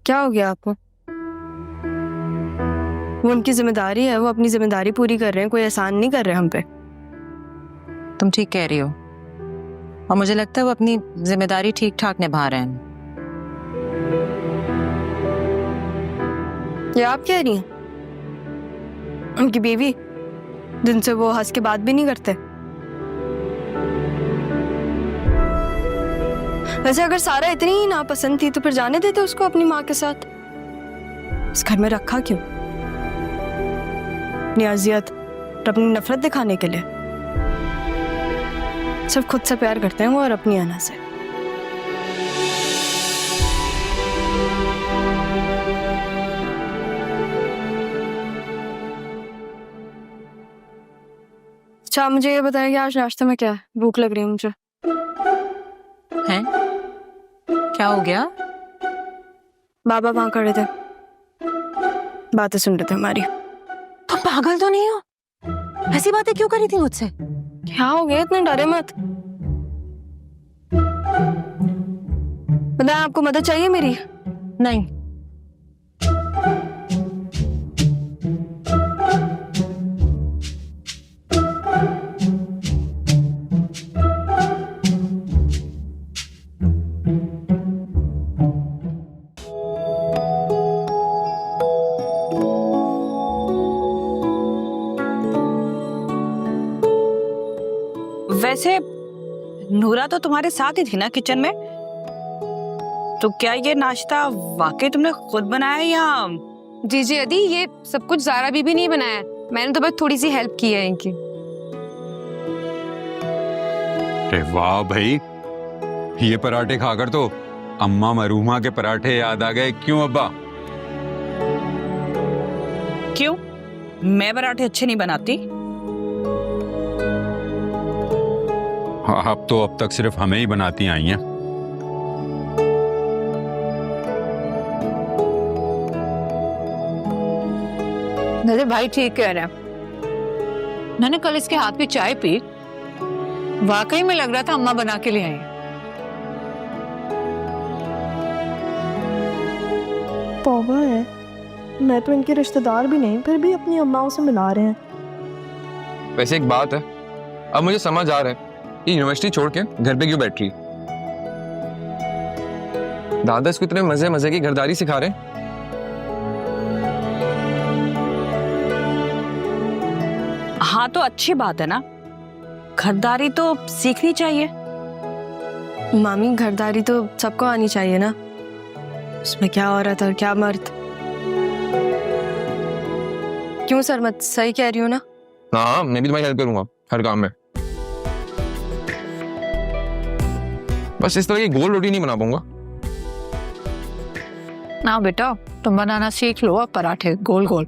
क्या हो गया आपको? वो उनकी जिम्मेदारी है, वो अपनी जिम्मेदारी पूरी कर रहे हैं, कोई एहसान नहीं कर रहे हम पे। तुम ठीक कह रही हो, और मुझे लगता है वो अपनी जिम्मेदारी ठीक ठाक निभा रहे हैं। ये आप कह रही हैं? उनकी बीवी, जिनसे वो हंस के बात भी नहीं करते। वैसे अगर सारा इतनी ही नापसंद थी तो फिर जाने देते उसको अपनी माँ के साथ। इस घर में रखा क्यों? अपनी अजियत और अपनी नफरत दिखाने के लिए। सिर्फ खुद से प्यार करते हैं वो, और अपनी अना से। अच्छा, मुझे ये बताएं कि आज नाश्ते में क्या है? भूख लग रही है मुझे। हैं? क्या हो गया? बाबा वहां खड़े थे, बातें सुन रहे थे हमारी। तुम पागल तो नहीं हो? ऐसी बातें क्यों करी थी मुझसे? क्या हो गया? इतने डरे मत। बताएं, आपको मदद चाहिए मेरी? नहीं। वैसे नूरा तो तुम्हारे साथ ही थी ना किचन में, तो क्या ये नाश्ता वाकई तुमने खुद बनाया या? जी जी अदी, ये सब कुछ ज़ारा बीबी नहीं बनाया, मैंने तो बस थोड़ी सी हेल्प की है इनकी। अरे वाह भाई, ये पराठे खाकर तो अम्मा मरूमा के पराठे याद आ गए। क्यों अब्बा? क्यों, मैं पराठे अच्छे नहीं बनाती? आप तो अब तक सिर्फ हमें ही बनाती आई हैं। नजर भाई ठीक कह रहे हैं। मैंने कल इसके हाथ की चाय पी, वाकई में लग रहा था अम्मा बना के ले आई। तौबा है, मैं तो इनके रिश्तेदार भी नहीं, फिर भी अपनी अम्माओं से मिला रहे हैं। वैसे एक बात है, अब मुझे समझ आ रहा है ये यूनिवर्सिटी छोड़ के घर पे क्यों बैठ रही। दादा इसको इतने मजे मजे की घरदारी सिखा रहे हैं। हाँ तो अच्छी बात है ना, घरदारी तो सीखनी चाहिए। मामी, घरदारी तो सबको आनी चाहिए ना, उसमें क्या औरत और क्या मर्द। क्यों सरमत, सही कह रही हो ना? हाँ, मैं भी तुम्हारी हेल्प करूंगा हर काम में। बस इस तरह की गोल रोटी नहीं बना पाऊंगा। ना बेटा, तुम बनाना सीख लो अब पराठे गोल गोल।